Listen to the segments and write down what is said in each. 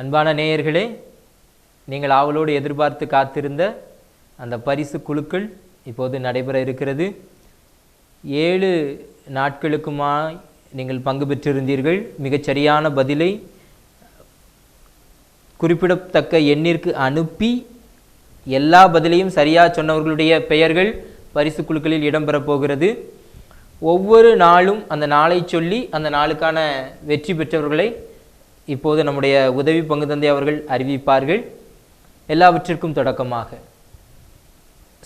அன்பான நேயர்களே, நீங்கள் ஆவலோடு எதிர்பார்த்து காத்திருந்த அந்த பரிசு குழுக்கள் இப்போது நடைபெற இருக்கிறது. 7 நாட்களுக்குமாய் நீங்கள் பங்கு பெற்றிருந்தீர்கள். மிகச்சரியான பதிலை குறிப்பிடத்தக்க எண்ணிற்கு அனுப்பி எல்லா பதிலையும் சரியாக சொன்னவர்களுடைய பெயர்கள் பரிசு குழுக்களில் இடம்பெறப் போகிறது. ஒவ்வொரு நாளும் அந்த நாளை சொல்லி அந்த நாளுக்கான வெற்றி பெற்றவர்களை இப்போது நம்முடைய உதவி பங்கு தந்தை அவர்கள் அறிவிப்பார்கள். எல்லாவற்றிற்கும் தொடக்கமாக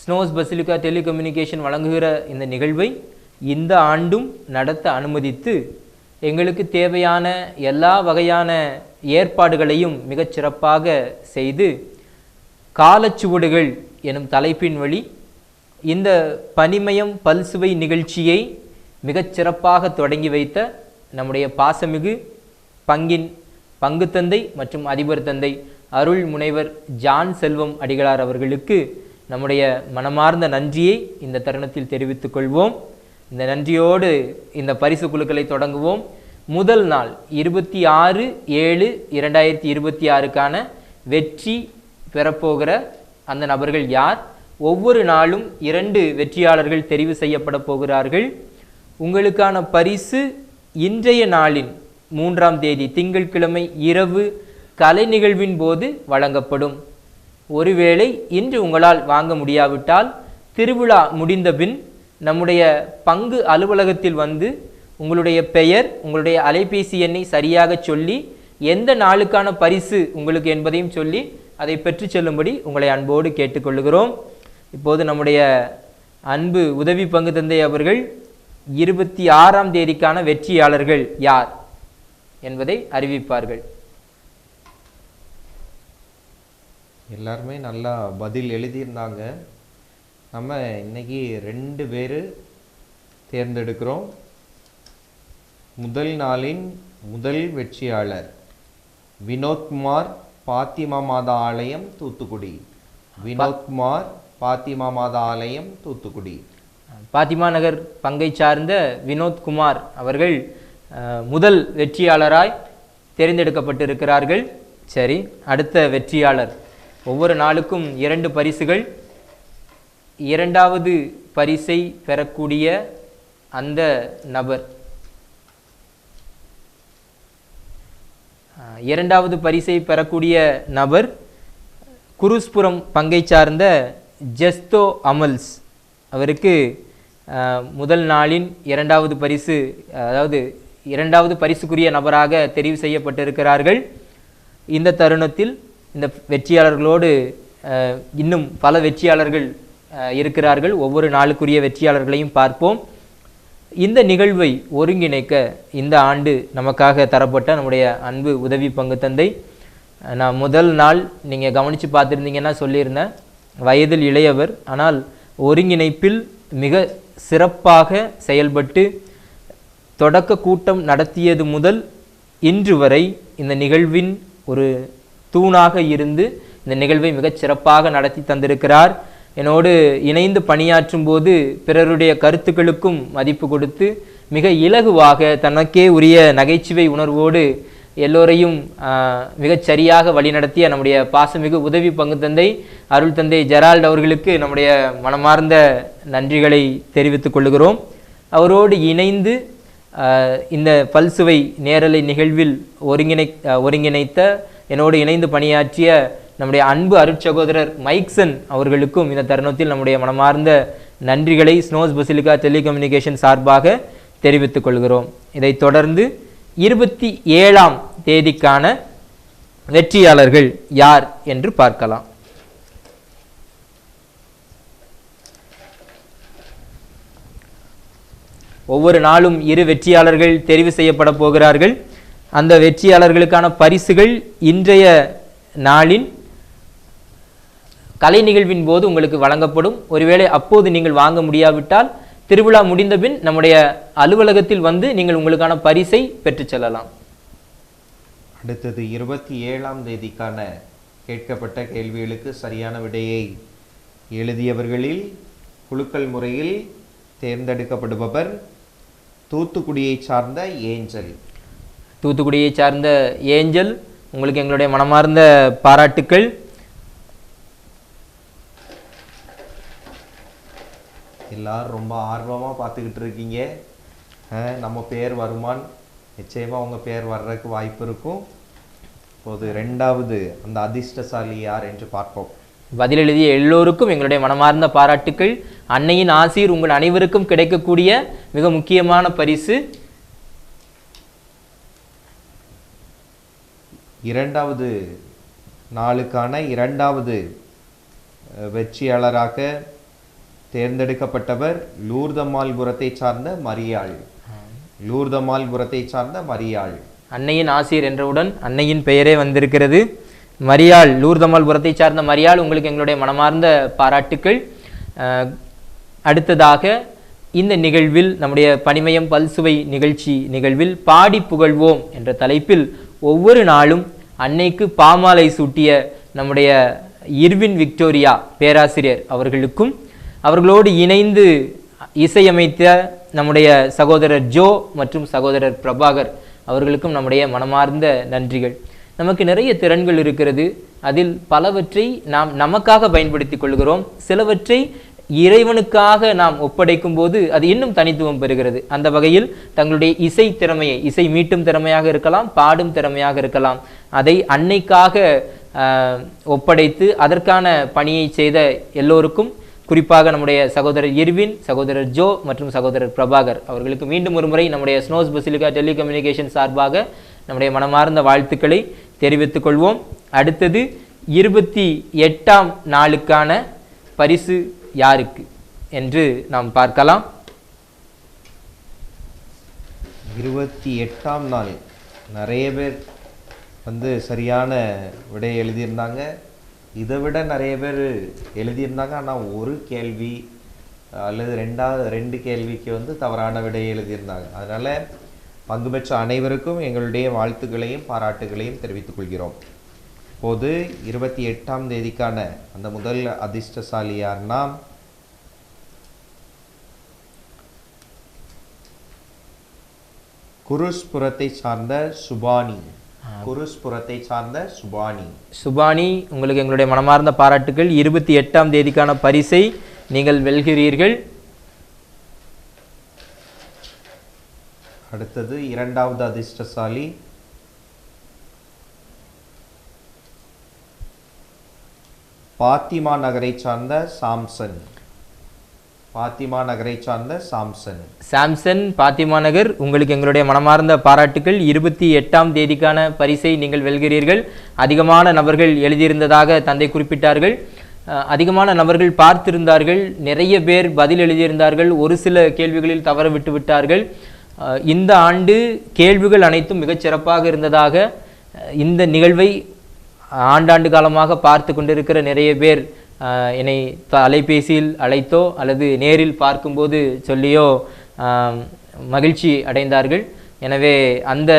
ஸ்னோஸ் பசிலிக்கா டெலிகம்யூனிகேஷன் வழங்குகிற இந்த நிகழ்வை இந்த ஆண்டும் நடத்த அனுமதித்து எங்களுக்கு தேவையான எல்லா வகையான ஏற்பாடுகளையும் மிகச் சிறப்பாக செய்து காலச்சுவடுகள் எனும் தலைப்பின் வழி இந்த பனிமயம் பல்சுவை நிகழ்ச்சியை மிகச் சிறப்பாக தொடங்கி வைத்த நம்முடைய பாசமிகு பங்கு தந்தை மற்றும் அதிபர் தந்தை அருள் முனைவர் ஜான் செல்வம் அடிகளார் அவர்களுக்கு நம்முடைய மனமார்ந்த நன்றியை இந்த தருணத்தில் தெரிவித்துக் கொள்வோம். இந்த நன்றியோடு இந்த பரிசு குழுக்களை தொடங்குவோம். முதல் நாள் 26/7/2026க்கான வெற்றி பெறப்போகிற அந்த நபர்கள் யார்? ஒவ்வொரு நாளும் 2 வெற்றியாளர்கள் தெரிவு செய்யப்பட போகிறார்கள். உங்களுக்கான பரிசு இன்றைய நாளின் 3ஆம் தேதி திங்கட்கிழமை இரவு கலை நிகழ்வின் போது வழங்கப்படும். ஒருவேளை இன்று உங்களால் வாங்க முடியாவிட்டால் திருவிழா முடிந்தபின் நம்முடைய பங்கு அலுவலகத்தில் வந்து உங்களுடைய பெயர், உங்களுடைய அலைபேசி எண்ணை சரியாக சொல்லி எந்த நாளுக்கான பரிசு உங்களுக்கு என்பதையும் சொல்லி அதை பெற்று செல்லும்படி உங்களை அன்போடு கேட்டுக்கொள்கிறோம். இப்போது நம்முடைய அன்பு உதவி பங்கு தந்தை அவர்கள் 26ஆம் தேதிக்கான வெற்றியாளர்கள் யார் என்பதை அறிவிப்பார்கள். எல்லாருமே நல்லா பதில் எழுதியிருந்தாங்க. நம்ம இன்னைக்கு 2 பேர் தேர்ந்தெடுக்கிறோம். முதல் நாளின் முதல் வெற்றியாளர் வினோத்குமார், பாத்திமா மாதா ஆலயம், தூத்துக்குடி. வினோத்குமார், பாத்திமா மாதா ஆலயம், தூத்துக்குடி. பாத்திமா நகர் பங்கை சார்ந்த வினோத்குமார் அவர்கள் முதல் வெற்றியாளராய் தேர்ந்தெடுக்கப்பட்டிருக்கிறார்கள். சரி, அடுத்த வெற்றியாளர். ஒவ்வொரு நாளுக்கும் 2 பரிசுகள். 2வது பரிசை பெறக்கூடிய அந்த நபர், 2வது பரிசை பெறக்கூடிய நபர் குருஸ்புரம் பங்கை சார்ந்த ஜெஸ்தோ அமல்ஸ். அவருக்கு முதல் நாளின் 2வது பரிசு, அதாவது 2வது பரிசுக்குரிய நபராக தெரிவு செய்யப்பட்டிருக்கிறார்கள். இந்த தருணத்தில் இந்த வெற்றியாளர்களோடு இன்னும் பல வெற்றியாளர்கள் இருக்கிறார்கள். ஒவ்வொரு நாளுக்குரிய வெற்றியாளர்களையும் பார்ப்போம். இந்த நிகழ்வை ஒருங்கிணைக்க இந்த ஆண்டு நமக்காக தரப்பட்ட நம்முடைய அன்பு உதவி பங்கு தந்தை, நான் முதல் நாள் நீங்கள் கவனித்து பார்த்துருந்தீங்கன்னா சொல்லியிருந்தேன், வயதில் இளையவர், ஆனால் ஒருங்கிணைப்பில் மிக சிறப்பாக செயல்பட்டு தொடக்க கூட்டம் நடத்தியது முதல் இன்று வரை இந்த நிகழ்வின் ஒரு தூணாக இருந்து இந்த நிகழ்வை மிகச் சிறப்பாக நடத்தி தந்திருக்கிறார். என்னோடு இணைந்து பணியாற்றும் போது பிறருடைய கருத்துக்களுக்கும் மதிப்பு கொடுத்து மிக இலகுவாக தனக்கே உரிய நகைச்சுவை உணர்வோடு எல்லோரையும் மிகச் சரியாக வழிநடத்திய நம்முடைய பாசமிகு உதவி பங்கு தந்தை அருள் தந்தை ஜெரால்ட் அவர்களுக்கு நம்முடைய மனமார்ந்த நன்றிகளை தெரிவித்துக் கொள்கிறோம். அவரோடு இணைந்து இந்த பல்சுவை நேரலை நிகழ்வில் ஒருங்கிணைத்த என்னோடு இணைந்து பணியாற்றிய நம்முடைய அன்பு அருட்சகோதரர் மைக்சன் அவர்களுக்கும் இந்த தருணத்தில் நம்முடைய மனமார்ந்த நன்றிகளை ஸ்னோஸ் பசிலிக்கா டெலிகம்யூனிகேஷன் சார்பாக தெரிவித்துக் கொள்கிறோம். இதைத் தொடர்ந்து 27ஆம் தேதிக்கான வெற்றியாளர்கள் யார் என்று பார்க்கலாம். ஒவ்வொரு நாளும் 2 வெற்றியாளர்கள் தெரிவு செய்யப்பட போகிறார்கள். அந்த வெற்றியாளர்களுக்கான பரிசுகள் இன்றைய நாளின் கலை நிகழ்வின் போது உங்களுக்கு வழங்கப்படும். ஒருவேளை அப்போது நீங்கள் வாங்க முடியாவிட்டால் திருவிழா முடிந்தபின் நம்முடைய அலுவலகத்தில் வந்து நீங்கள் உங்களுக்கான பரிசை பெற்று செல்லலாம். அடுத்தது 27ஆம் தேதிக்கான கேட்கப்பட்ட கேள்விகளுக்கு சரியான விடையை எழுதியவர்களில் குலுக்கல் முறையில் தேர்ந்தெடுக்கப்படுபவர் தூத்துக்குடியை சார்ந்த ஏஞ்சல். தூத்துக்குடியை சார்ந்த ஏஞ்சல் உங்களுக்கு எங்களுடைய மனமார்ந்த பாராட்டுக்கள். எல்லாரும் ரொம்ப ஆர்வமாக பார்த்துக்கிட்டு இருக்கீங்க. நம்ம பேர் வருமான், நிச்சயமாக உங்கள் பேர் வர்றதுக்கு வாய்ப்பு இருக்கும். இப்போது ரெண்டாவது அந்த அதிர்ஷ்டசாலி யார் என்று பார்ப்போம். பதில் எழுதிய எல்லோருக்கும் எங்களுடைய மனமார்ந்த பாராட்டுக்கள். அன்னையின் ஆசீர் உங்கள் அனைவருக்கும் கிடைக்கக்கூடிய மிக முக்கியமான பரிசு. இரண்டாவது நாளுக்கான இரண்டாவது வெற்றியாளராக தேர்ந்தெடுக்கப்பட்டவர் லூர்தமால்புரத்தை சார்ந்த மரியாள். லூர்தமால்புரத்தை சார்ந்த மரியாள். அன்னையின் ஆசீர் என்றவுடன் அன்னையின் பெயரே வந்திருக்கிறது. மரியாள், லூர்தமால்புரத்தை சார்ந்த மரியாள், உங்களுக்கு எங்களுடைய மனமார்ந்த பாராட்டுக்கள். அடுத்ததாக இந்த நிகழ்வில் நம்முடைய பணிமயம் பல்சுவை நிகழ்வில் பாடி புகழ்வோம் என்ற தலைப்பில் ஒவ்வொரு நாளும் அன்னைக்கு பாமாலை சூட்டிய நம்முடைய இர்வின் விக்டோரியா பேராசிரியர் அவர்களுக்கும், அவர்களோடு இணைந்து இசையமைத்த நம்முடைய சகோதரர் ஜோ மற்றும் சகோதரர் பிரபாகர் அவர்களுக்கும் நம்முடைய மனமார்ந்த நன்றிகள். நமக்கு நிறைய திறன்கள் இருக்கிறது. அதில் பலவற்றை நாம் நமக்காக பயன்படுத்தி கொள்கிறோம். சிலவற்றை இறைவனுக்காக நாம் ஒப்படைக்கும் போது அது இன்னும் தனித்துவம் பெறுகிறது. அந்த வகையில் தங்களுடைய இசை திறமையை, இசை மீட்டும் திறமையாக இருக்கலாம், பாடும் திறமையாக இருக்கலாம், அதை அன்னைக்காக ஒப்படைத்து அதற்கான பணியை செய்த எல்லோருக்கும், குறிப்பாக நம்முடைய சகோதரர் இர்வின், சகோதரர் ஜோ மற்றும் சகோதரர் பிரபாகர் அவர்களுக்கு மீண்டும் ஒரு முறை நம்முடைய ஸ்னோஸ் பசிலிகா டெலிகம்யூனிகேஷன் சார்பாக நம்முடைய மனமார்ந்த வாழ்த்துக்களை தெரிவித்துக் கொள்வோம். அடுத்தது 28ஆம் நாளுக்கான பரிசு யாருக்கு என்று நாம் பார்க்கலாம். 28ஆம் நாள் நிறைய பேர் சரியான விடை எழுதியிருந்தாங்க. இதை விட நிறைய பேர் எழுதியிருந்தாங்க. ஆனால் ஒரு கேள்வி அல்லது ரெண்டு கேள்விக்கு தவறான விடை எழுதியிருந்தாங்க. அதனால் பங்கு பெற்ற அனைவருக்கும் எங்களுடைய வாழ்த்துக்களையும் பாராட்டுகளையும் தெரிவித்துக் கொள்கிறோம். இப்போது 28ஆம் தேதிக்கான அந்த முதல் அதிர்ஷ்டசாலி யார்னா குருஸ்புரத்தை சார்ந்த சுபானி. குருஸ்புரத்தை சார்ந்த சுபானி. சுபானி, உங்களுக்கு எங்களுடைய மனமார்ந்த பாராட்டுகள். 28ஆம் தேதிக்கான பரிசை நீங்கள் வெல்கிறீர்கள். அடுத்தது இரண்டாவது அதிர்ஷ்டசாலி பாத்திமா நகரை சார்ந்த சாம்சன். பாத்திமா நகரை சார்ந்த சாம்சன். பாத்திமா நகர், உங்களுக்கு எங்களுடைய மனமார்ந்த பாராட்டுகள். 28ஆம் தேதிக்கான பரிசை நீங்கள் வெல்கிறீர்கள். அதிகமான நபர்கள் எழுதியிருந்ததாக தந்தை குறிப்பிட்டார்கள். அதிகமான நபர்கள் பார்த்திருந்தார்கள். நிறைய பேர் பதில் எழுதியிருந்தார்கள். ஒரு சில கேள்விகளில் தவற விட்டு விட்டார்கள். இந்த ஆண்டு கேள்விகள் அனைத்தும் மிகச் சிறப்பாக இருந்ததாக இந்த நிகழ்வை ஆண்டாண்டு காலமாக பார்த்து கொண்டிருக்கிற நிறைய பேர் என்னை அலைபேசியில் அழைத்தோ அல்லது நேரில் பார்க்கும்போது சொல்லியோ மகிழ்ச்சி அடைந்தார்கள். எனவே அந்த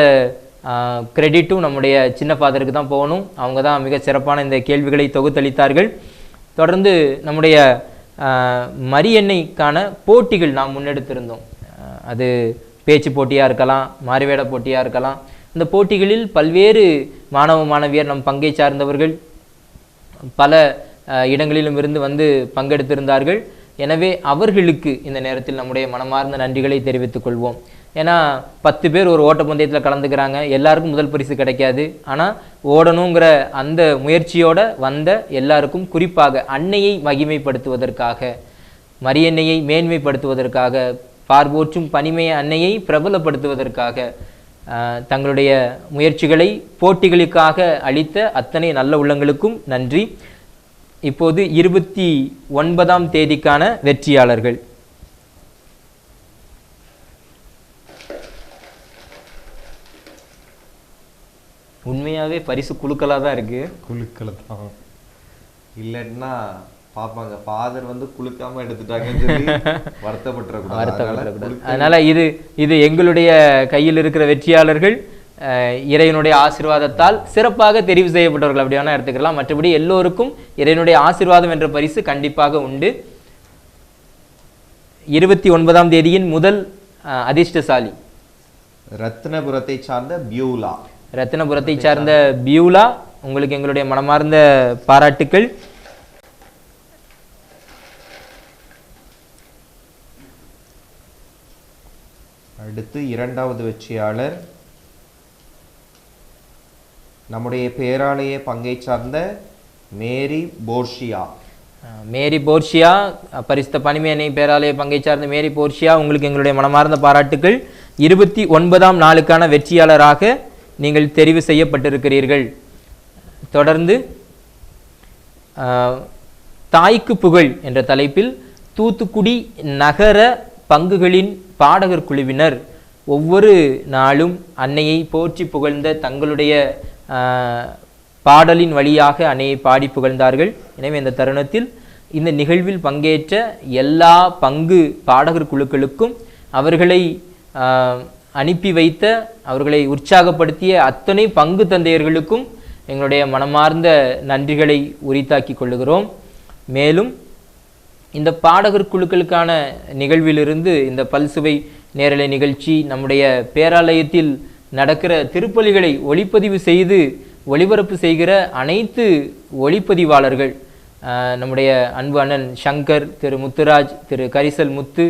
கிரெடிட்டும் நம்முடைய சின்ன ஃபாதருக்கு தான் போகணும். அவங்க தான் மிக சிறப்பான இந்த கேள்விகளை தொகுத்தளித்தார்கள். தொடர்ந்து நம்முடைய மரியன்னைக்கான போட்டிகள் நாம் முன்னெடுத்திருந்தோம். அது பேச்சு போட்டியாக இருக்கலாம், மாறுவேட போட்டியாக இருக்கலாம். இந்த போட்டிகளில் பல்வேறு மாணவ மாணவியர் நம் பங்கை சார்ந்தவர்கள் பல இடங்களிலும் இருந்து பங்கெடுத்திருந்தார்கள். எனவே அவர்களுக்கு இந்த நேரத்தில் நம்முடைய மனமார்ந்த நன்றிகளை தெரிவித்துக் கொள்வோம். ஏன்னா 10 பேர் ஒரு ஓட்டப்பந்தயத்தில் கலந்துக்கிறாங்க, எல்லாருக்கும் முதல் பரிசு கிடைக்காது. ஆனால் ஓடணுங்கிற அந்த முயற்சியோட வந்த எல்லாருக்கும், குறிப்பாக அன்னையை மகிமைப்படுத்துவதற்காக, மரியன்னையை மேன்மைப்படுத்துவதற்காக, பார்போற்றும் பனிமய அன்னையை பிரபலப்படுத்துவதற்காக தங்களுடைய முயற்சிகளை போட்டிகளுக்காக அளித்த அத்தனை நல்ல உள்ளங்களுக்கும் நன்றி. இப்போது 29ஆம் தேதிக்கான வெற்றியாளர்கள். உண்மையாகவே பரிசு குழுக்களாக தான் இருக்கு. குழுக்கள் தான், இல்லைன்னா பார்ப்பாங்க ஃபாதர் குளுக்காம எடுத்துட்டாங்கன்னு சொல்லி வருத்தப்பட்டுறக்கூடாது. அதனால இது எங்களுடைய கையில் இருக்கிற வெற்றியாளர்கள் இறைவனுடைய ஆசீர்வாதத்தால் சிறப்பாக தெரிவு செய்யப்பட்டவர்கள் அப்படி வேணா எடுத்துக்கலாம். மற்றபடி எல்லோருக்கும் இறைவனுடைய ஆசீர்வாதம் என்ற பரிசு கண்டிப்பாக உண்டு. 29ஆம் தேதியின் முதல் அதிர்ஷ்டசாலி ரத்னபுரத்தை சார்ந்த பியூலா. ரத்தினபுரத்தை சார்ந்த பியூலா, உங்களுக்கு எங்களுடைய மனமார்ந்த பாராட்டுக்கள். அடுத்து இரண்டாவது வெற்றியாளர் நம்முடைய பேராலய பங்கை சார்ந்த மேரி போர்ஷியா. மேரி போர்ஷியா, பரிசுத்த பனிமேனை பேராலய பங்கை சார்ந்த மேரி போர்ஷியா, உங்களுக்கு எங்களுடைய மனமார்ந்த பாராட்டுக்கள். 29ஆம் நாளுக்கான வெற்றியாளராக நீங்கள் தெரிவு செய்யப்பட்டிருக்கிறீர்கள். தொடர்ந்து தாய்க்கு புகழ் என்ற தலைப்பில் தூத்துக்குடி நகர பங்குகளின் பாடகர் குழுவினர் ஒவ்வொரு நாளும் அன்னையை போற்றி புகழ்ந்த தங்களுடைய பாடலின் வழியாக அன்னையை பாடி புகழ்ந்தார்கள். எனவே இந்த தருணத்தில் இந்த நிகழ்வில் பங்கேற்ற எல்லா பங்கு பாடகர் குழுக்களுக்கும், அவர்களை அனுப்பி வைத்த, அவர்களை உற்சாகப்படுத்திய அத்தனை பங்கு தந்தையர்களுக்கும் எங்களுடைய மனமார்ந்த நன்றிகளை உரித்தாக்கி கொள்ளுகிறோம். மேலும் இந்த பாடகர் குழுக்களுக்கான நிகழ்விலிருந்து இந்த பல்சுவை நேரலை நிகழ்ச்சி, நம்முடைய பேராலயத்தில் நடக்கிற திருப்பலிகளை ஒளிப்பதிவு செய்து ஒளிபரப்பு செய்கிற அனைத்து ஒளிப்பதிவாளர்கள், நம்முடைய அன்பு அண்ணன் சங்கர், திரு முத்துராஜ், திரு கரிசல் முத்து,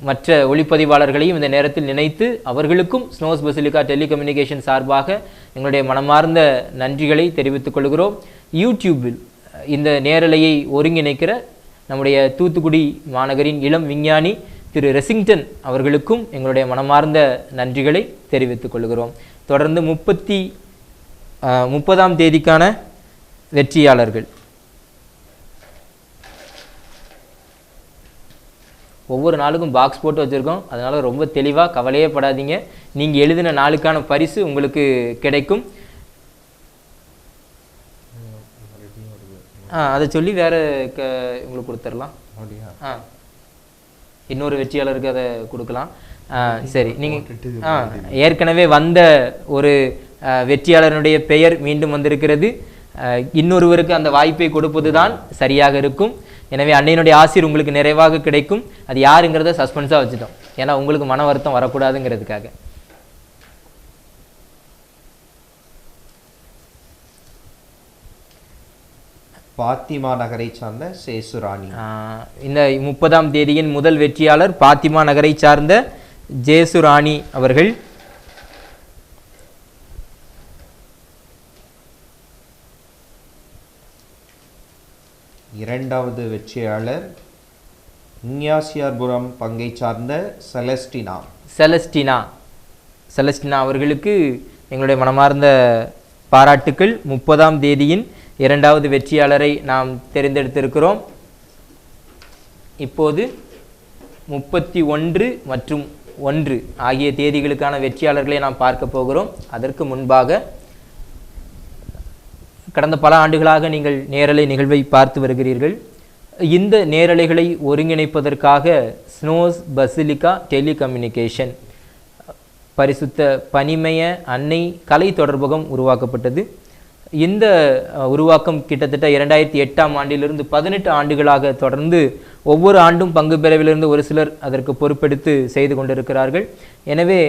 மற்ற ஒளிப்பதிவாளர்களையும் இந்த நேரத்தில் நினைத்து அவர்களுக்கும் ஸ்னோஸ் பசிலிக்கா டெலிகம்யூனிகேஷன் சார்பாக எங்களுடைய மனமார்ந்த நன்றிகளை தெரிவித்துக் கொள்கிறோம். யூடியூபில் இந்த நேரலையை ஒருங்கிணைக்கிற நம்முடைய தூத்துக்குடி மாநகரின் இளம் விஞ்ஞானி திரு ரெசிங்டன் அவர்களுக்கும் எங்களுடைய மனமார்ந்த நன்றிகளை தெரிவித்துக் கொள்கிறோம். தொடர்ந்து 30ஆம் தேதிக்கான வெற்றியாளர்கள். ஒவ்வொரு நாளுக்கும் பாக்ஸ் போட்டு வச்சுருக்கோம், அதனால் ரொம்ப தெளிவாக கவலையே படாதீங்க. நீங்கள் எழுதின நாளுக்கான பரிசு உங்களுக்கு கிடைக்கும். அதை சொல்லி வேறு உங்களுக்கு கொடுத்துடலாம். இன்னொரு வெற்றியாளருக்கு அதை கொடுக்கலாம். சரி, நீங்கள் ஏற்கனவே வந்த ஒரு வெற்றியாளருடைய பெயர் மீண்டும் வந்திருக்கிறது. இன்னொருவருக்கு அந்த வாய்ப்பை கொடுப்பது தான் சரியாக இருக்கும். எனவே அன்னையினுடைய ஆசீர் உங்களுக்கு நிறைவாக கிடைக்கும். அது யாருங்கிறத சஸ்பென்ஸாக வச்சுட்டோம், ஏன்னா உங்களுக்கு மன வருத்தம் வரக்கூடாதுங்கிறதுக்காக. பாத்திமா நகரை சார்ந்த ஜேசுராணி. இந்த 30ஆம் தேதியின் முதல் வெற்றியாளர் பாத்திமா நகரை சார்ந்த ஜேசுராணி அவர்கள். இரண்டாவது வெற்றியாளர் இஞ்ஞாசியார்புரம் பங்கை சார்ந்த செலஸ்டினா. செலஸ்டினா அவர்களுக்கு எங்களுடைய மனமார்ந்த பாராட்டுக்கள். 30ஆம் தேதியின் இரண்டாவது வெற்றியாளரை நாம் தேர்ந்தெடுத்திருக்கிறோம். இப்போது 31 மற்றும் 1 ஆகிய தேதிகளுக்கான வெற்றியாளர்களை நாம் பார்க்க போகிறோம். அதற்கு முன்பாக, கடந்த பல ஆண்டுகளாக நீங்கள் நேரலை நிகழ்வை பார்த்து வருகிறீர்கள். இந்த நேரலைகளை ஒருங்கிணைப்பதற்காக ஸ்னோஸ் பசிலிக்கா டெலிகம்யூனிகேஷன் பரிசுத்த பனிமய அன்னை கலை தொடர்பகம் உருவாக்கப்பட்டது. இந்த உருவாக்கம் கிட்டத்தட்ட 2008ஆம் ஆண்டிலிருந்து 18 ஆண்டுகளாக தொடர்ந்து ஒவ்வொரு ஆண்டும் பங்கு பெறவிலிருந்து ஒரு சிலர் அதற்கு பொறுப்பெடுத்து செய்து கொண்டிருக்கிறார்கள். எனவே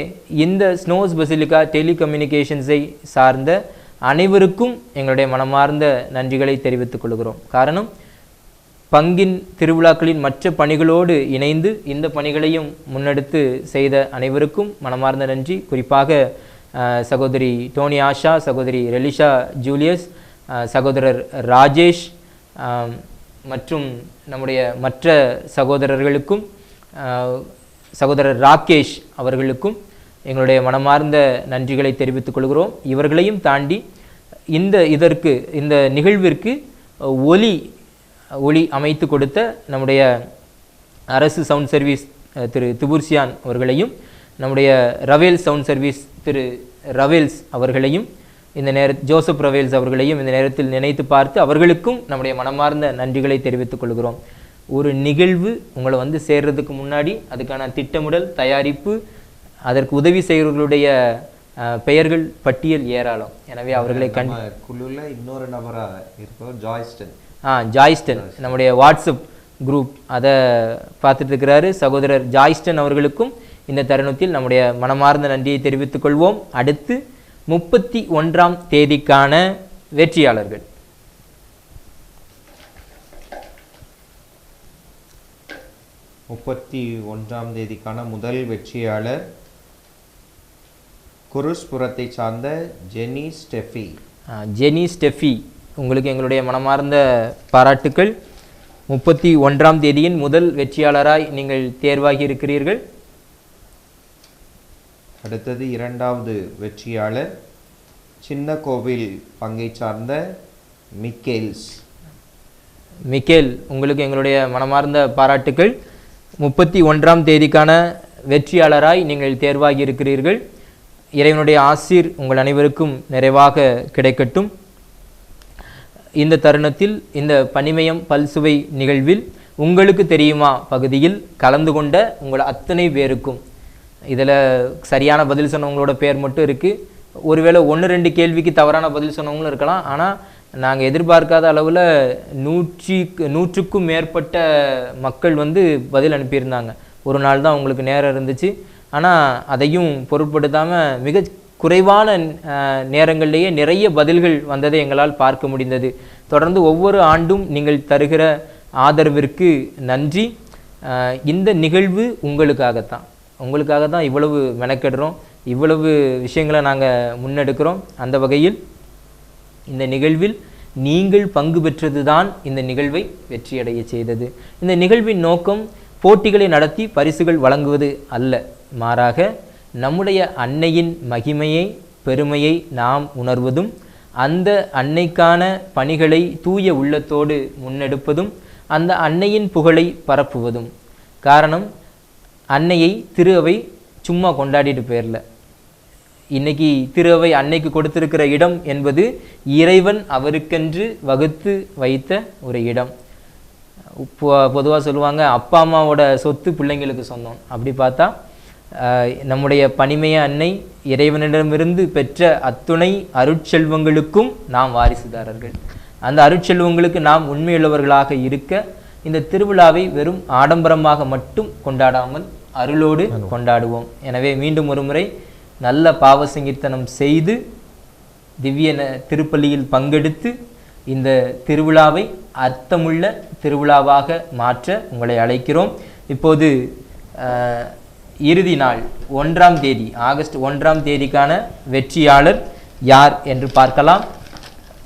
இந்த ஸ்னோஸ் பசிலிக்கா டெலிகம்யூனிகேஷன்ஸை சார்ந்த அனைவருக்கும் எங்களுடைய மனமார்ந்த நன்றிகளை தெரிவித்துக் கொள்கிறோம். காரணம், பங்கின் திருவிழாக்களின் மற்ற பணிகளோடு இணைந்து இந்த பணிகளையும் முன்னெடுத்து செய்த அனைவருக்கும் மனமார்ந்த நன்றி. குறிப்பாக சகோதரி டோனி ஆஷா, சகோதரி ரெலிஷா ஜூலியஸ், சகோதரர் ராஜேஷ் மற்றும் நம்முடைய மற்ற சகோதரர்களுக்கும், சகோதரர் ராகேஷ் அவர்களுக்கும் எங்களுடைய மனமார்ந்த நன்றிகளை தெரிவித்துக் கொள்கிறோம். இவர்களையும் தாண்டி இந்த நிகழ்விற்கு ஒளி அமைத்து கொடுத்த நம்முடைய அரசு சவுண்ட் சர்வீஸ் திரு திபுர்சியான் அவர்களையும், நம்முடைய ரவேல் சவுண்ட் சர்வீஸ் திரு ரவேல்ஸ் அவர்களையும், ஜோசப் ரவேல்ஸ் அவர்களையும் இந்த நேரத்தில் நினைத்து பார்த்து அவர்களுக்கும் நம்முடைய மனமார்ந்த நன்றிகளை தெரிவித்துக் கொள்கிறோம். ஒரு நிகழ்வு உங்களை வந்து சேர்றதுக்கு முன்னாடி அதுக்கான திட்டமிடல், தயாரிப்பு, அதற்கு உதவி செய்கிறவர்களுடைய பெயர்கள் பட்டியல் ஏராளம். எனவே அவர்களை குழுல இன்னொரு நபராக இருப்பவர் ஜாய்ஸ்டன் நம்முடைய வாட்ஸ்அப் குரூப் அதை பார்த்துட்டு இருக்கிறாரு. சகோதரர் ஜாய்ஸ்டன் அவர்களுக்கும் இந்த தருணத்தில் நம்முடைய மனமார்ந்த நன்றியை தெரிவித்துக் கொள்வோம். அடுத்து 31ஆம் தேதிக்கான வெற்றியாளர்கள். தேதிக்கான முதல் வெற்றியாளர் குருஸ்புரத்தை சார்ந்த ஜெனி ஸ்டெஃபி. ஜெனி ஸ்டெஃபி, உங்களுக்கு எங்களுடைய மனமார்ந்த பாராட்டுக்கள். 31ஆம் தேதியின் முதல் வெற்றியாளராய் நீங்கள் தேர்வாகி இருக்கிறீர்கள். அடுத்தது இரண்டாவது வெற்றியாளர் சின்ன கோவில் பங்கை சார்ந்த மிக்கேல்ஸ். மிக்கேல், உங்களுக்கு எங்களுடைய மனமார்ந்த பாராட்டுக்கள். 31ஆம் தேதிக்கான வெற்றியாளராய் நீங்கள் தேர்வாகி இருக்கிறீர்கள். இறைவனுடைய ஆசீர் உங்கள் அனைவருக்கும் நிறைவாக கிடைக்கட்டும். இந்த தருணத்தில் இந்த பனிமயம் பல்சுவை நிகழ்வில் உங்களுக்கு தெரியுமா பகுதியில் கலந்து கொண்ட உங்கள் அத்தனை பேருக்கும், இதில் சரியான பதில் சொன்னவங்களோட பேர் மட்டும் இருக்குது. ஒருவேளை 1-2 கேள்விக்கு தவறான பதில் சொன்னவங்களும் இருக்கலாம். ஆனால் நாங்கள் எதிர்பார்க்காத அளவில் 100க்கும் மேற்பட்ட மக்கள் பதில் அனுப்பியிருந்தாங்க. ஒரு நாள் தான் உங்களுக்கு நேரம் இருந்துச்சு. ஆனால் அதையும் பொருட்படுத்தாமல் மிக குறைவான நேரங்களிலேயே நிறைய பதில்கள் வந்ததை எங்களால் பார்க்க முடிந்தது. தொடர்ந்து ஒவ்வொரு ஆண்டும் நீங்கள் தருகிற ஆதரவிற்கு நன்றி. இந்த நிகழ்வு உங்களுக்காக தான் இவ்வளவு மெனக்கெடுறோம், இவ்வளவு விஷயங்களை நாங்கள் முன்னெடுக்கிறோம். அந்த வகையில் இந்த நிகழ்வில் நீங்கள் பங்கு பெற்றது தான் இந்த நிகழ்வை வெற்றியடைய செய்தது. இந்த நிகழ்வின் நோக்கம் போட்டிகளை நடத்தி பரிசுகள் வழங்குவது அல்ல, மாறாக நம்முடைய அன்னையின் மகிமையை பெருமையை நாம் உணர்வதும், அந்த அன்னைக்கான பணிகளை தூய உள்ளத்தோடு முன்னெடுப்பதும், அந்த அன்னையின் புகழை பரப்புவதும். காரணம், அன்னையை திரு அவை சும்மா கொண்டாடிட்டு போயிடல. இன்னைக்கு திரு அவை அன்னைக்கு கொடுத்திருக்கிற இடம் என்பது இறைவன் அவருக்கென்று வகுத்து வைத்த ஒரு இடம். பொதுவாக சொல்லுவாங்க, அப்பா அம்மாவோட சொத்து பிள்ளைங்களுக்கு சொந்தம். அப்படி பார்த்தா நம்முடைய பனிமய அன்னை இறைவனிடமிருந்து பெற்ற அத்துணை அருட்செல்வங்களுக்கும் நாம் வாரிசுதாரர்கள். அந்த அருட்செல்வங்களுக்கு நாம் உண்மையுள்ளவர்களாக இருக்க இந்த திருவிழாவை வெறும் ஆடம்பரமாக மட்டும் கொண்டாடாமல் அருளோடு கொண்டாடுவோம். எனவே மீண்டும் ஒரு முறை நல்ல பாவ சங்கீர்த்தனம் செய்து திவ்ய திருப்பலியில் பங்கெடுத்து இந்த திருவிழாவை அர்த்தமுள்ள திருவிழாவாக மாற்ற உங்களை அழைக்கிறோம். இப்போது இறுதி நாள் 1ஆம் தேதி, ஆகஸ்ட் 1ஆம் தேதிக்கான வெற்றியாளர் யார் என்று பார்க்கலாம்.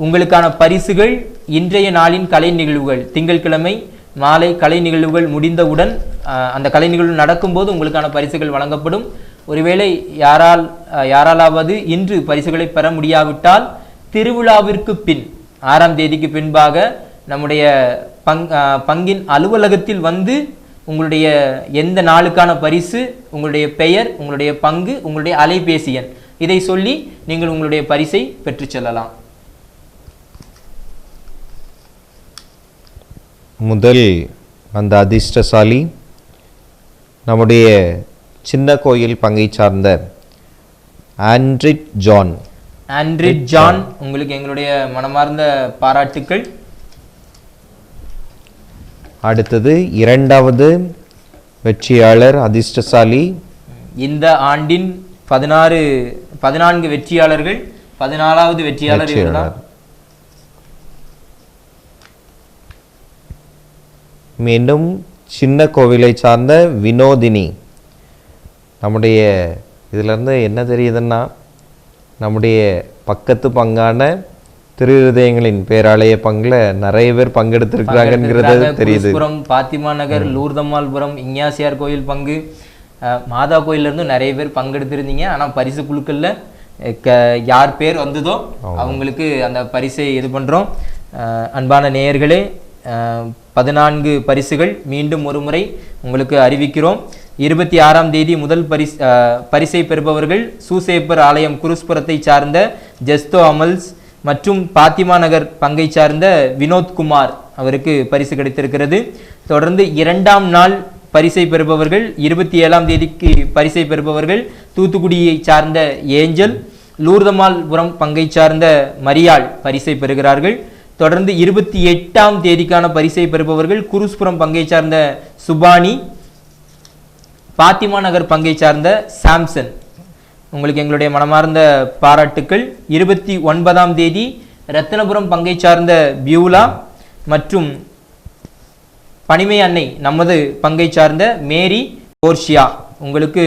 உங்களுக்கான பரிசுகள் இன்றைய நாளின் கலை நிகழ்வுகள், திங்கட்கிழமை மாலை கலை நிகழ்வுகள் முடிந்தவுடன் அந்த கலை நிகழ்வு நடக்கும்போது உங்களுக்கான பரிசுகள் வழங்கப்படும். ஒருவேளை யாராலாவது இன்று பரிசுகளை பெற முடியாவிட்டால் திருவிழாவிற்கு பின் 6ஆம் தேதிக்கு பின்பாக நம்முடைய பங்கின் அலுவலகத்தில் உங்களுடைய எந்த நாளுக்கான பரிசு, உங்களுடைய பெயர், உங்களுடைய பங்கு, உங்களுடைய அலைபேசி எண், இதை சொல்லி நீங்கள் உங்களுடைய பரிசை பெற்று செல்லலாம். முதல் அந்த அதிர்ஷ்டசாலி நம்முடைய சின்ன கோயில் பங்கை சார்ந்த ஆண்ட்ரிட் ஜான். உங்களுக்கு எங்களுடைய மனமார்ந்த பாராட்டுக்கள். அடுத்தது இரண்டாவது வெற்றியாளர் அதிர்ஷ்டசாலி, இந்த ஆண்டின் 14 வெற்றியாளர்கள் 14வது வெற்றியாளர் இவர்தான். மீண்டும் சின்ன கோவிலை சார்ந்த வினோதினி. நம்முடைய இதிலிருந்து என்ன தெரியுதுன்னா, நம்முடைய பக்கத்து பங்கான திருஹிருதயங்களின் பேராலய பங்குல நிறைய பேர் பங்கெடுத்திருக்கிறாங்கிறது தெரியுது. பாத்திமா நகர், லூர்தம்மாள்புரம், இஞ்ஞாசியார் கோயில் பங்கு, மாதா கோயிலிருந்து நிறைய பேர் பங்கெடுத்திருந்தீங்க. ஆனால் பரிசு குழுக்கள்ல யார் பேர் வந்ததோ அவங்களுக்கு அந்த பரிசை இது பண்றோம். அன்பான நேயர்களே, 14 பரிசுகள் மீண்டும் ஒரு முறை உங்களுக்கு அறிவிக்கிறோம். 26ஆம் தேதி முதல் பரிசை பெறுபவர்கள் சூசேப்பர் ஆலயம் குருஸ்புரத்தை சார்ந்த ஜெஸ்தோ அமல்ஸ் மற்றும் பாத்திமா நகர் பங்கை சார்ந்த வினோத்குமார், அவருக்கு பரிசு கிடைத்திருக்கிறது. தொடர்ந்து 2ஆம் நாள் பரிசை பெறுபவர்கள் 27ஆம் தேதிக்கு பரிசை பெறுபவர்கள் தூத்துக்குடியை சார்ந்த ஏஞ்சல், லூர்தமால்புரம் பங்கை சார்ந்த மரியாள் பரிசை பெறுகிறார்கள். தொடர்ந்து 28ஆம் தேதிக்கான பரிசை பெறுபவர்கள் குருஸ்புரம் பங்கை சார்ந்த சுபானி, பாத்திமா நகர் பங்கை சார்ந்த சாம்சன், உங்களுக்கு எங்களுடைய மனமார்ந்த பாராட்டுக்கள். 29ஆம் தேதி ரத்தினபுரம் பங்கை சார்ந்த பியூலா மற்றும் பனிமை அன்னை நமது பங்கை சார்ந்த மேரி போர்ஷியா, உங்களுக்கு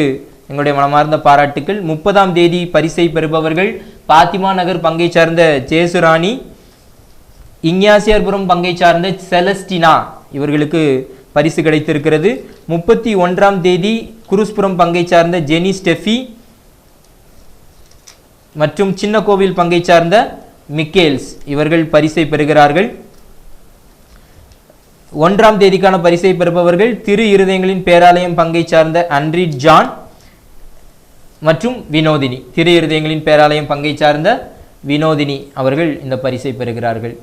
எங்களுடைய மனமார்ந்த பாராட்டுக்கள். 30ஆம் தேதி பரிசை பெறுபவர்கள் பாத்திமா நகர் பங்கை சார்ந்த ஜேசுராணி, இஞ்ஞாசியார்புரம் பங்கை சார்ந்த செலஸ்டினா, இவர்களுக்கு பரிசு கிடைத்திருக்கிறது. 31ஆம் தேதி குருஸ்புரம் பங்கை சார்ந்த ஜெனி ஸ்டெஃபி மற்றும் சின்ன கோவில் பங்கை சார்ந்த மிக்கேல்ஸ், இவர்கள் பரிசை பெறுகிறார்கள். 1ஆம் தேதிக்கான பரிசை பெறுபவர்கள் திரு இருதயங்களின் பேராலயம் பங்கை சார்ந்த அன்ரி ஜான் மற்றும் வினோதினி. திரு இருதயங்களின் பேராலயம் பங்கை சார்ந்த வினோதினி அவர்கள் இந்த பரிசை பெறுகிறார்கள்.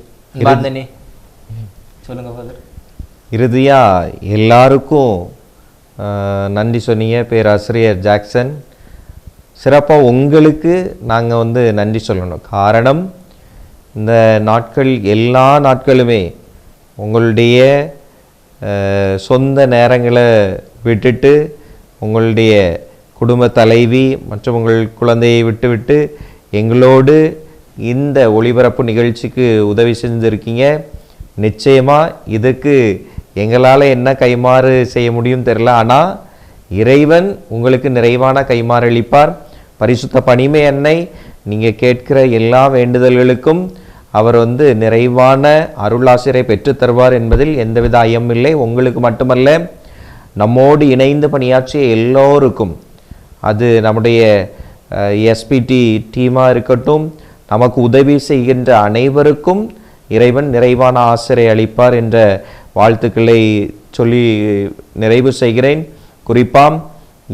சொல்லுங்க ஃபாதர். இறுதியா எல்லாருக்கும் நன்றி சொன்னீங்க பேராசிரியர் ஜாக்சன். சிறப்பாக உங்களுக்கு நாங்கள் நன்றி சொல்லணும். காரணம், இந்த நாட்கள் எல்லா நாட்களுமே உங்களுடைய சொந்த நேரங்களை விட்டுட்டு உங்களுடைய குடும்ப தலைவி மற்றும் உங்கள் குழந்தையை விட்டுவிட்டு எங்களோடு இந்த ஒளிபரப்பு நிகழ்ச்சிக்கு உதவி செஞ்சுருக்கீங்க. நிச்சயமாக இதுக்கு எங்களால் என்ன கைமாறு செய்ய முடியும் தெரில, ஆனால் இறைவன் உங்களுக்கு நிறைவான கைமாறு அளிப்பார். பரிசுத்த பனிமை அன்னை நீங்கள் கேட்கிற எல்லா வேண்டுதல்களுக்கும் அவர் நிறைவான அருளாசிரை பெற்றுத்தருவார் என்பதில் எந்தவித ஐயமில்லை. உங்களுக்கு மட்டுமல்ல, நம்மோடு இணைந்து பணியாற்றிய எல்லோருக்கும், அது நம்முடைய எஸ்பிடி டீமாக இருக்கட்டும், நமக்கு உதவி செய்கின்ற அனைவருக்கும் இறைவன் நிறைவான ஆசிரை அளிப்பார் என்ற வாழ்த்துக்களை சொல்லி நிறைவு செய்கிறேன். குறிப்பாக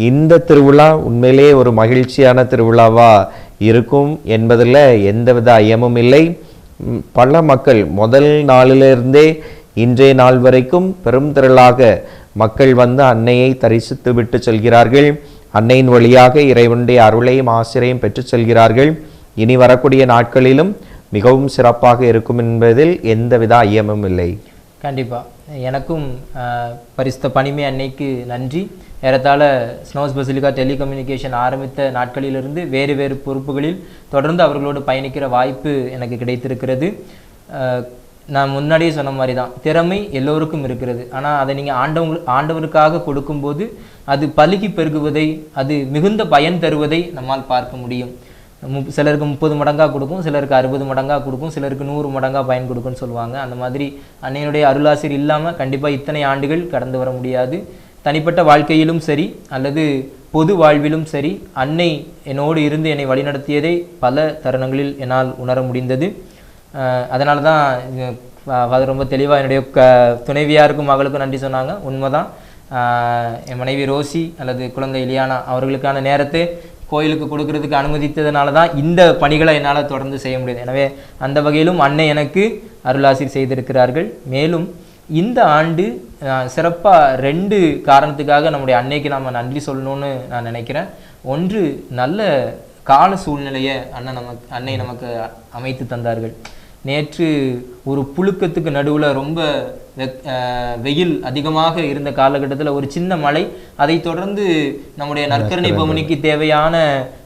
இந்த திருவிழா உண்மையிலே ஒரு மகிழ்ச்சியான திருவிழாவாக இருக்கும் என்பதில் எந்தவித ஐயமும் இல்லை. பல மக்கள் முதல் நாளிலிருந்தே இன்றைய நாள் வரைக்கும் பெரும் திரளாக மக்கள் அன்னையை தரிசித்து விட்டு செல்கிறார்கள். அன்னையின் வழியாக இறைவனுடைய அருளையும் ஆசிரையும் பெற்று செல்கிறார்கள். இனி வரக்கூடிய நாட்களிலும் மிகவும் சிறப்பாக இருக்கும் என்பதில் எந்தவித ஐயமும் இல்லை. கண்டிப்பாக எனக்கும் பரிசுத்த பனிமை அன்னைக்கு நன்றி. ஏறத்தாழ ஸ்னோஸ் பசிலிகா டெலிகம்யூனிகேஷன் ஆரம்பித்த நாட்களிலிருந்து வேறு வேறு பொறுப்புகளில் தொடர்ந்து அவர்களோடு பயணிக்கிற வாய்ப்பு எனக்கு கிடைத்திருக்கிறது. நான் முன்னாடியே சொன்ன மாதிரி தான், திறமை எல்லோருக்கும் இருக்கிறது. ஆனால் அதை நீங்கள் ஆண்டவருக்காக கொடுக்கும்போது அது பலுகி பெருகுவதை, அது மிகுந்த பயன் தருவதை நம்மால் பார்க்க முடியும். சிலருக்கு 30 மடங்காக கொடுக்கும், சிலருக்கு 60 மடங்காக கொடுக்கும், சிலருக்கு 100 மடங்காக பயன் கொடுக்கும்னு சொல்லுவாங்க. அந்த மாதிரி அன்னையினுடைய அருளாசிர் இல்லாமல் கண்டிப்பாக இத்தனை ஆண்டுகள் கடந்து வர முடியாது. தனிப்பட்ட வாழ்க்கையிலும் சரி அல்லது பொது வாழ்விலும் சரி, அன்னை என்னோடு இருந்து என்னை வழிநடத்தியதை பல தருணங்களில் என்னால் உணர முடிந்தது. அதனால தான் ஃபாதர் ரொம்ப தெளிவாக என்னுடைய துணைவியாருக்கும் மகளுக்கும் நன்றி சொன்னாங்க. உண்மைதான். என் மனைவி ரோசி அல்லது குழந்தை இலியானா அவர்களுக்கான நேரத்தை கோயிலுக்கு கொடுக்கறதுக்கு அனுமதித்ததுனால தான் இந்த பணிகளை என்னால் தொடர்ந்து செய்ய முடியுது. எனவே அந்த வகையிலும் அன்னை எனக்கு அருளாசிர் செய்திருக்கிறார்கள். மேலும் இந்த ஆண்டு சிறப்பாக 2 காரணத்துக்காக நம்முடைய அன்னைக்கு நாம் நன்றி சொல்லணும்னு நான் நினைக்கிறேன். ஒன்று, நல்ல கால சூழ்நிலையை அன்னை நமக்கு அமைத்து தந்தார்கள். நேற்று ஒரு புழுக்கத்துக்கு நடுவில் ரொம்ப வெயில் அதிகமாக இருந்த காலகட்டத்தில் ஒரு சின்ன மழை, அதை தொடர்ந்து நம்முடைய நற்கருணை பவனிக்கு தேவையான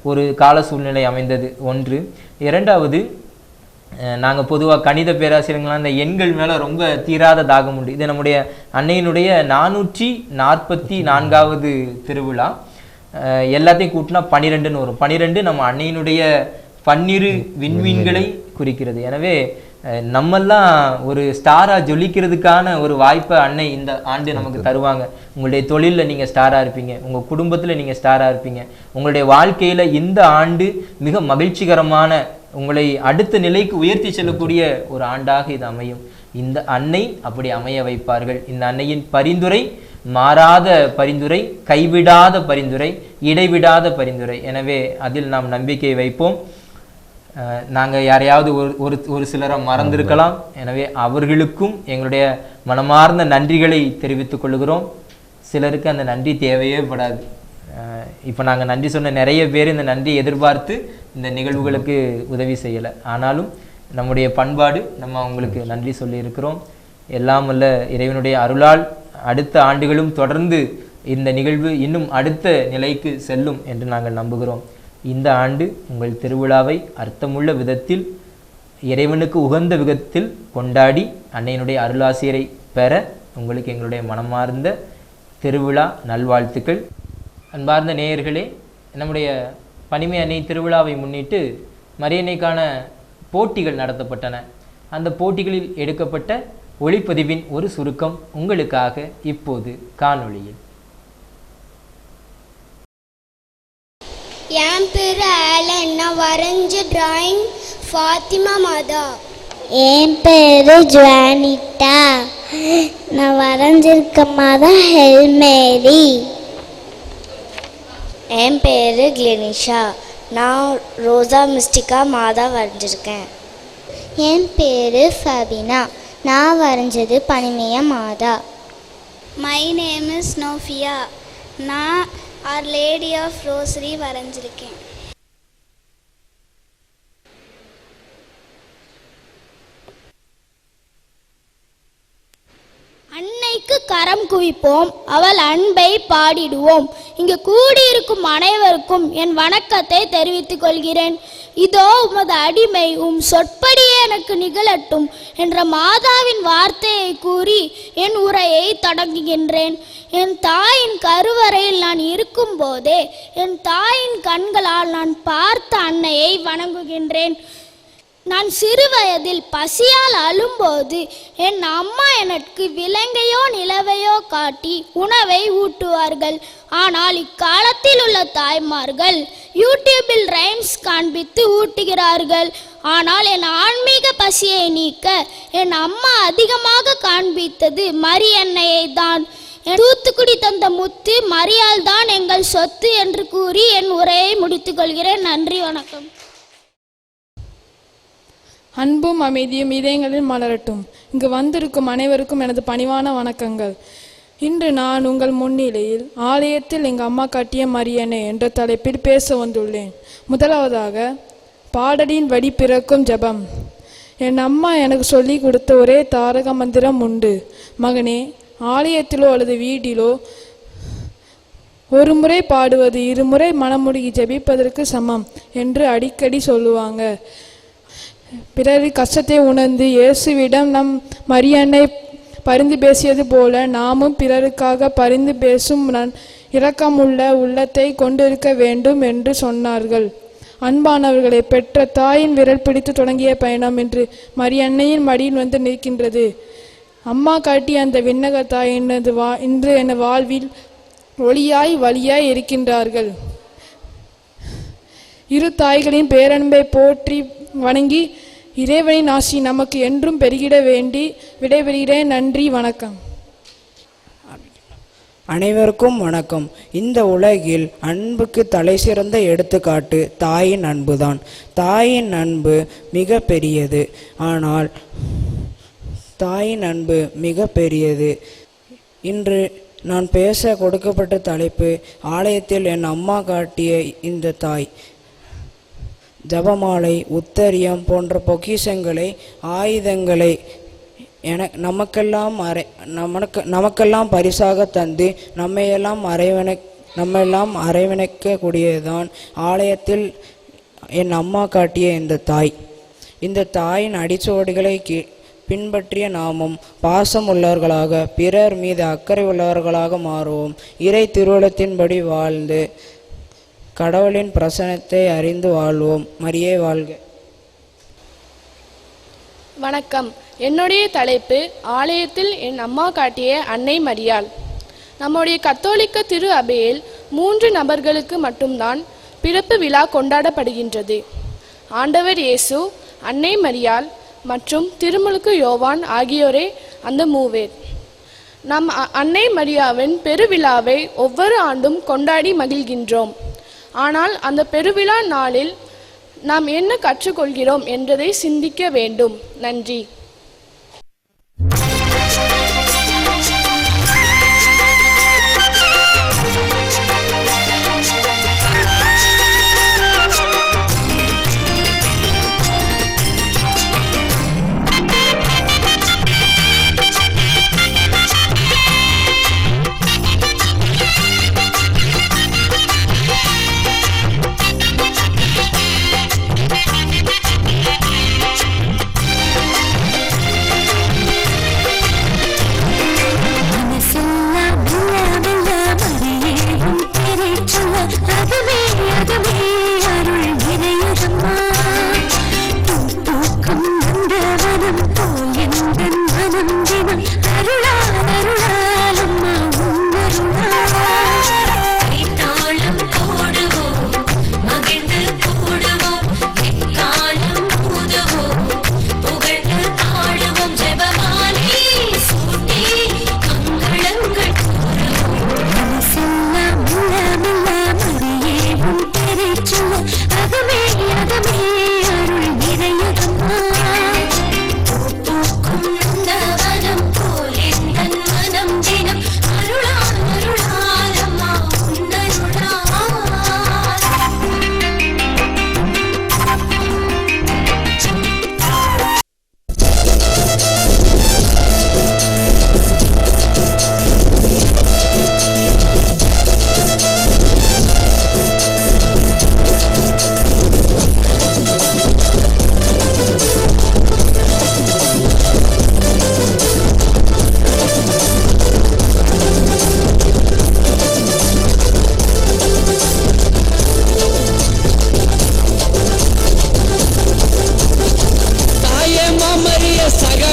ஒரு கால சூழ்நிலை அமைந்தது. ஒன்று. இரண்டாவது, நாங்கள் பொதுவாக கணித பேராசிரியர்களாக இந்த எண்கள் மேலே ரொம்ப தீராத தாகம் உண்டு. இது நம்முடைய அன்னையினுடைய 444வது திருவிழா. எல்லாத்தையும் கூட்டினா 12ன்னு வரும். 12 நம்ம அன்னையினுடைய 12 விண்மீன்களை குறிக்கிறது. எனவே நம்மெல்லாம் ஒரு ஸ்டாராக ஜொலிக்கிறதுக்கான ஒரு வாய்ப்பை அன்னை இந்த ஆண்டு நமக்கு தருவாங்க. உங்களுடைய தொழிலில் நீங்கள் ஸ்டாராக இருப்பீங்க, உங்கள் குடும்பத்தில் நீங்கள் ஸ்டாராக இருப்பீங்க. உங்களுடைய வாழ்க்கையில் இந்த ஆண்டு மிக மகிழ்ச்சிகரமான, உங்களை அடுத்த நிலைக்கு உயர்த்தி செல்லக்கூடிய ஒரு ஆண்டாக இது அமையும். இந்த அன்னை அப்படி அமைய வைப்பார்கள். இந்த அன்னையின் பரிந்துரை மாறாத பரிந்துரை, கைவிடாத பரிந்துரை, இடைவிடாத பரிந்துரை. எனவே அதில் நாம் நம்பிக்கை வைப்போம். நாங்கள் யாரையாவது ஒரு சிலரை மறந்திருக்கலாம். எனவே அவர்களுக்கும் எங்களுடைய மனமார்ந்த நன்றிகளை தெரிவித்துக் கொள்கிறோம். சிலருக்கு அந்த நன்றி தேவையே படாது. இப்போ நாங்கள் நன்றி சொன்ன நிறைய பேர் இந்த நன்றியை எதிர்பார்த்து இந்த நிகழ்வுகளுக்கு உதவி செய்யலை. ஆனாலும் நம்முடைய பண்பாடு, நம்ம அவங்களுக்கு நன்றி சொல்லி இருக்கிறோம். எல்லாம் வல்ல இறைவனுடைய அருளால் அடுத்த ஆண்டுகளும் தொடர்ந்து இந்த நிகழ்வு இன்னும் அடுத்த நிலைக்கு செல்லும் என்று நாங்கள் நம்புகிறோம். இந்த ஆண்டு உங்கள் திருவிழாவை அர்த்தமுள்ள விதத்தில், இறைவனுக்கு உகந்த விதத்தில் கொண்டாடி அன்னையினுடைய அருளாசிரியரை பெற உங்களுக்கு எங்களுடைய மனமார்ந்த திருவிழா நல்வாழ்த்துக்கள். அன்பார்ந்த நேயர்களே, நம்முடைய பனிமை அன்னை திருவிழாவை முன்னிட்டு மரியன்னைக்கான போட்டிகள் நடத்தப்பட்டன. அந்த போட்டிகளில் எடுக்கப்பட்ட ஒளிப்பதிவின் ஒரு சுருக்கம் உங்களுக்காக இப்போது காணொளியில். என் பேரு ஆலன். நான் வரைஞ்ச டிராயிங் ஃபாத்திமா மாதா. என் பேரு ஜுவானிட்டா. நான் வரைஞ்சிருக்க மாதா ஹெல்மேரி. என் பேரு கிளெனிஷா. நான் ரோசா மிஸ்டிகா மாதா வரைஞ்சிருக்கேன். என் பேரு ஃபபினா. நான் வரைஞ்சது Panimaya Matha. My name is Nofia. நான் ஆர் லேடி ஆஃப் ரோசரி வரைஞ்சிருக்கேன். அன்னைக்கு கரம் குவிப்போம், அவள் அன்பை பாடிடுவோம். இங்கு கூடியிருக்கும் அனைவருக்கும் என் வணக்கத்தை தெரிவித்துக் கொள்கிறேன். இதோ உமது அடிமை, உம் சொற்படியே எனக்கு நிகழட்டும் என்ற மாதாவின் வார்த்தையை கூறி என் உரையை தொடங்குகின்றேன். என் தாயின் கருவறையில் நான் இருக்கும் போதே என் தாயின் கண்களால் நான் பார்த்த அன்னையை வணங்குகின்றேன். நான் சிறு வயதில் பசியால் அழும்போது என் அம்மா எனக்கு விலங்கையோ நிலவையோ காட்டி உணவை ஊட்டுவார்கள். ஆனால் இக்காலத்தில் உள்ள தாய்மார்கள் யூடியூபில் ரைம்ஸ் காண்பித்து ஊட்டுகிறார்கள். ஆனால் என் ஆன்மீக பசியை நீக்க என் அம்மா அதிகமாக காண்பித்தது மரியன்னையை தான். தூத்துக்குடி தந்த முத்து மரியாள் தான் எங்கள் சொத்து என்று கூறி என் உரையை முடித்துக் கொள்கிறேன். நன்றி, வணக்கம். அன்பும் அமைதியும் இதயங்களில் மலரட்டும். இங்கு வந்திருக்கும் அனைவருக்கும் எனது பணிவான வணக்கங்கள். இன்று நான் உங்கள் முன்னிலையில் ஆலயத்தில் எங்கள் அம்மா காட்டிய மரியன்னை என்ற தலைப்பில் பேச வந்துள்ளேன். முதலாவதாக, பாடலின் வழி பிறக்கும் ஜபம். என் அம்மா எனக்கு சொல்லி கொடுத்த ஒரே தாரக மந்திரம் உண்டு. மகனே, ஆலயத்திலோ அல்லது வீட்டிலோ ஒரு முறை பாடுவது இருமுறை மனமுருகி ஜபிப்பதற்கு சமம் என்று அடிக்கடி சொல்லுவாங்க. பிறர் கஷ்டத்தை உணர்ந்து இயேசுவிடம் நம் மரியன்னை பரிந்து பேசியது போல நாமும் பிறருக்காக பரிந்து பேசும் இரக்கமுள்ள உள்ளத்தை கொண்டிருக்க வேண்டும் என்று சொன்னார்கள். அன்பானவர்களை, பெற்ற தாயின் விரல் பிடித்து தொடங்கிய பயணம் என்று மரியன்னையின் மடியில் வந்து நிற்கின்றது. அம்மா காட்டிய அந்த விண்ணக தாய் இன்று என் வாழ்வில் ஒளியாய் வழியாய் இருக்கின்றார்கள். இரு தாய்களின் பேரன்பை போற்றி வணங்கி இறைவனின் ஆசி நமக்கு என்றும் பெருகிட வேண்டி விடைபெறுகிறேன். நன்றி, வணக்கம். அனைவருக்கும் வணக்கம். இந்த உலகில் அன்புக்கு தலை சிறந்த எடுத்துக்காட்டு தாயின் அன்புதான். தாயின் அன்பு மிக பெரியது. ஆனால் தாயின் அன்பு மிக பெரியது. இன்று நான் பேச கொடுக்கப்பட்ட தலைப்பு, ஆலயத்தில் என் அம்மா காட்டிய இந்த தாய். ஜபமாலை, உத்தரியம் போன்ற பொக்கிஷங்களை, ஆயுதங்களை நமக்கெல்லாம் பரிசாக தந்து நம்மெல்லாம் அரவணைக்கக்கூடியதுதான் ஆலயத்தில் என் அம்மா காட்டிய இந்த தாய். இந்த தாயின் அடிச்சுவடுகளை பின்பற்றிய நாமும் பாசம் உள்ளவர்களாக, பிறர் மீது அக்கறை உள்ளவர்களாக மாறுவோம். இறை திருவுளத்தின்படி வாழ்ந்து கடவுளின் பிரசன்னத்தை அறிந்து வாழ்வோம். மரியே வாழ்க. வணக்கம். என்னுடைய தலைப்பு, ஆலயத்தில் என் அம்மா காட்டிய அன்னை மரியாள். நம்முடைய கத்தோலிக்க திரு அபையில் 3 நபர்களுக்கு மட்டும்தான் பிறப்பு விழா கொண்டாடப்படுகின்றது. ஆண்டவர் இயேசு, அன்னை மரியாள் மற்றும் திருமுழுக்கு யோவான் ஆகியோரே அந்த மூவேர். நம் அன்னை மரியாவின் பெருவிழாவை ஒவ்வொரு ஆண்டும் கொண்டாடி மகிழ்கின்றோம். ஆனால் அந்த பெருவிழா நாளில் நாம் என்ன கற்றுக்கொள்கிறோம் என்றதை சிந்திக்க வேண்டும். நன்றி.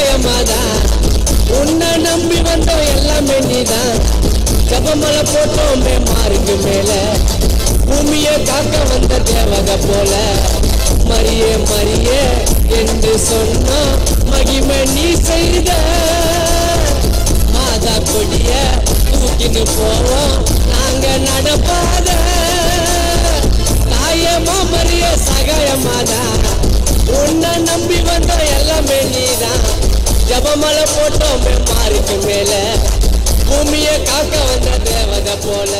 சகாயமாதான். உன்னை நம்பி வந்தோம் எல்லாமே நீதான். ஜபமலை போட்டோமே மாறுக்கு மேல, பூமியை காக்க வந்த தேவதை போல. மரியே மரியே என்று சொன்னோம், மகிமை நீ செய்த. மாதா கொடிய தூக்கின்னு போவோம் நாங்க நடப்பாத. தாயமா மரிய சகாயமாதா, உன்னை நம்பி வந்த எல்லாமே நீதான். ஜபமலை போட்டோமே மாறுக்கு மேல, பூமியை காக்க வந்த தேவதை போல.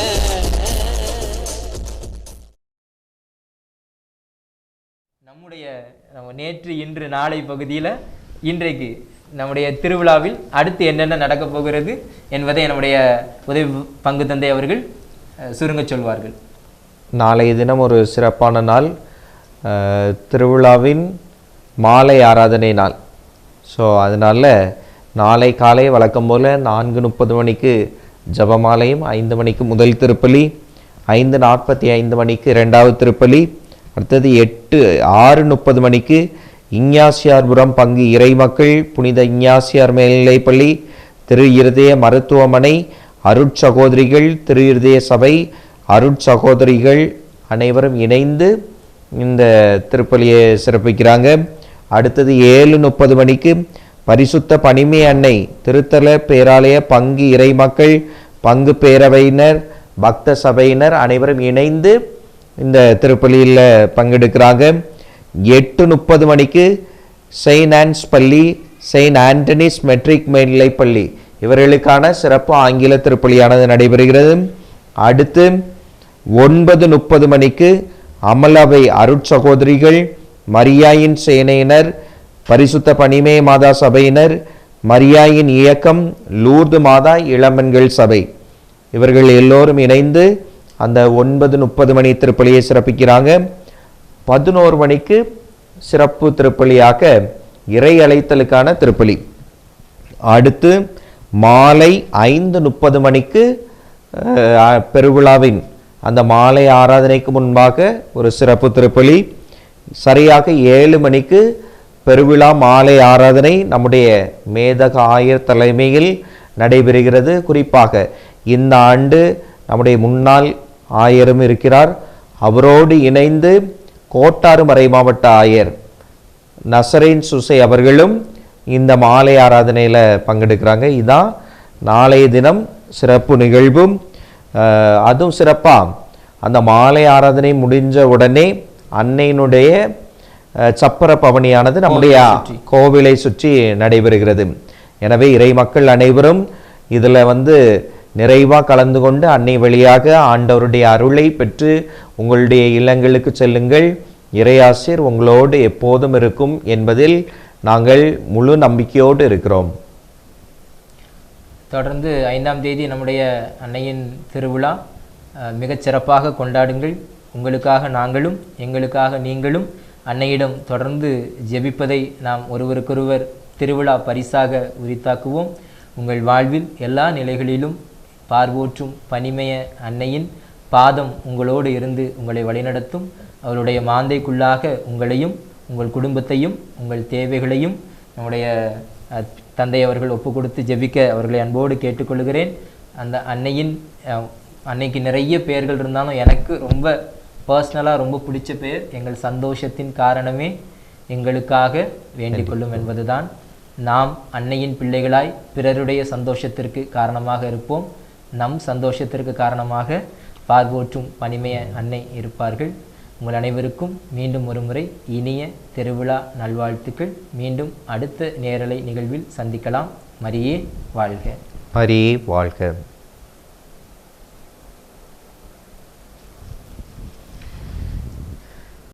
நம்ம நேற்று இன்று நாளை பகுதியில் இன்றைக்கு நம்முடைய திருவிழாவில் அடுத்து என்னென்ன நடக்கப் போகிறது என்பதை நம்முடைய உதவி பங்கு தந்தை அவர்கள் சுருங்க சொல்வார்கள். நாளைய தினம் ஒரு சிறப்பான நாள், திருவிழாவின் மாலை ஆராதனை நாள். ஸோ அதனால் நாளை காலை வழக்கம் போல் 4:30 மணிக்கு ஜபமாலையும், 5 மணிக்கு முதல் திருப்பலி, 5:45 மணிக்கு 2வது திருப்பலி, அடுத்தது 6:30 மணிக்கு இஞ்ஞாசியார்புரம் பங்கு இறைமக்கள் புனித இஞ்ஞாசியார் மேல்நிலைப்பள்ளி, திரு இருதய மருத்துவமனை, அருட்சகோதரிகள், திரு இருதய சபை அருட்சகோதரிகள் அனைவரும் இணைந்து இந்த திருப்பலியை சிறப்பிக்கிறாங்க. அடுத்தது 7:30 மணிக்கு பரிசுத்த பனிமை அன்னை திருத்தல பேராலய பங்கு இறைமக்கள் பங்கு பேரவையினர் பக்த சபையினர் அனைவரும் இணைந்து இந்த திருப்பலியில் பங்கெடுக்கிறாங்க. 8:30 மணிக்கு செயின்ட் ஆன்ஸ் பள்ளி, செயின்ட் ஆண்டனிஸ் மெட்ரிக் மேல்நிலைப்பள்ளி இவர்களுக்கான சிறப்பு ஆங்கில திருப்பலியானது நடைபெறுகிறது. அடுத்து 9:30 மணிக்கு அமலாவை அருட்சகோதரிகள், மரியாயின் சேனையினர், பரிசுத்த பனிமே மாதா சபையினர், மரியாயின் இயக்கம், லூர்து மாதா இளம்பெண்கள் சபை இவர்கள் எல்லோரும் இணைந்து அந்த 9:30 மணி திருப்பலியை சிறப்பிக்கிறாங்க. 11 மணிக்கு சிறப்பு திருப்பலியாக இறை அழைத்தலுக்கான திருப்பலி. அடுத்து மாலை 5:30 மணிக்கு பெருவிழாவின் அந்த மாலை ஆராதனைக்கு முன்பாக ஒரு சிறப்பு திருப்பலி. சரியாக 7 மணிக்கு பெருவிழா மாலை ஆராதனை நம்முடைய மேதக ஆயர் தலைமையில் நடைபெறுகிறது. குறிப்பாக இந்த ஆண்டு நம்முடைய முன்னாள் ஆயரும் இருக்கிறார். அவரோடு இணைந்து கோட்டாறு மறை மாவட்ட ஆயர் நசரேன் சுசை அவர்களும் இந்த மாலை ஆராதனையில் பங்கெடுக்கிறாங்க. இதுதான் நாளைய தினம் சிறப்பு நிகழ்வும். அதுவும் சிறப்பாக அந்த மாலை ஆராதனை முடிஞ்ச உடனே அன்னையினுடைய சப்பர பவனியானது நம்முடைய கோவிலை சுற்றி நடைபெறுகிறது. எனவே இறை மக்கள் அனைவரும் இதில் நிறைவாக கலந்து கொண்டு அன்னை வழியாக ஆண்டவருடைய அருளை பெற்று உங்களுடைய இல்லங்களுக்கு செல்லுங்கள். இறையாசிர் உங்களோடு எப்போதும் இருக்கும் என்பதில் நாங்கள் முழு நம்பிக்கையோடு இருக்கிறோம். தொடர்ந்து 5ஆம் தேதி நம்முடைய அன்னையின் திருவிழா மிகச் சிறப்பாக கொண்டாடுங்கள். உங்களுக்காக நாங்களும் எங்களுக்காக நீங்களும் அன்னையிடம் தொடர்ந்து ஜெபிப்பதை நாம் ஒருவருக்கொருவர் திருவிழா பரிசாக உரித்தாக்குவோம். உங்கள் வாழ்வில் எல்லா நிலைகளிலும் பார்வோற்றும் பனிமய அன்னையின் பாதம் உங்களோடு இருந்து உங்களை வழிநடத்தும். அவருடைய மாந்தைக்குள்ளாக உங்களையும் உங்கள் குடும்பத்தையும் உங்கள் தேவைகளையும் நம்முடைய தந்தை அவர்கள் ஒப்பு கொடுத்து ஜெபிக்க அவர்களை அன்போடு கேட்டுக்கொள்கிறேன். அந்த அன்னைக்கு நிறைய பெயர்கள் இருந்தாலும் எனக்கு ரொம்ப பர்சனலாக ரொம்ப பிடிச்ச பெயர் எங்கள் சந்தோஷத்தின் காரணமே எங்களுக்காக வேண்டிக் கொள்ளும் என்பதுதான். நாம் அன்னையின் பிள்ளைகளாய் பிறருடைய சந்தோஷத்திற்கு காரணமாக இருப்போம். நம் சந்தோஷத்திற்கு காரணமாக பார்வோற்றும் பனிமய அன்னை இருப்பார்கள். உங்கள் அனைவருக்கும் மீண்டும் ஒரு முறை இனிய திருவிழா நல்வாழ்த்துக்கள். மீண்டும் அடுத்த நேரலை நிகழ்வில் சந்திக்கலாம். மரியே வாழ்க. மரியே வாழ்க.